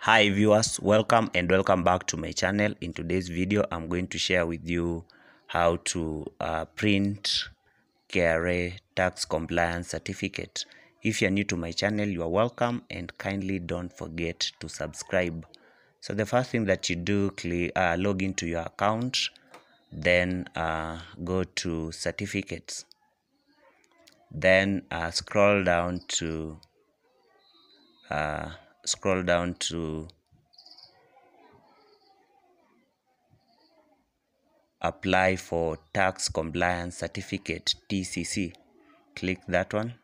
Hi viewers, welcome back to my channel. In today's video I'm going to share with you how to print KRA tax compliance certificate. If you're new to my channel, you are welcome, and kindly don't forget to subscribe. So the first thing that you do, log into your account, then go to certificates, then scroll down to apply for tax compliance certificate, TCC. Click that one.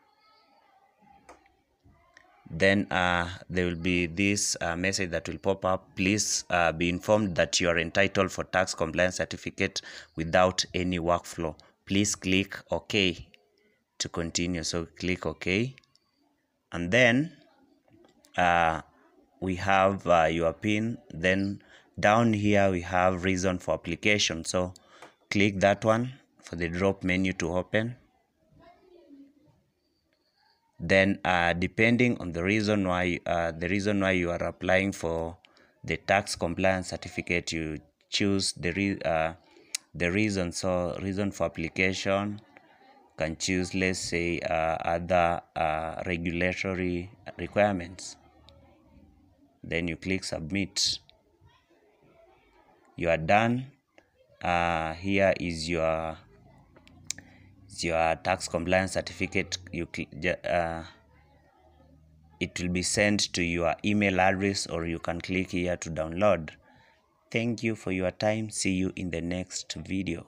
Then there will be this message that will pop up. Please be informed that you are entitled for tax compliance certificate without any workflow. Please click OK to continue. So click OK, and then we have your PIN. Then down here we have reason for application, so click that one for the drop menu to open. Then depending on the reason why you are applying for the tax compliance certificate, you choose the reason. So reason for application, can choose, let's say, other regulatory requirements. Then you click submit. You are done. Here is your tax compliance certificate. It will be sent to your email address, or you can click here to download. Thank you for your time. See you in the next video.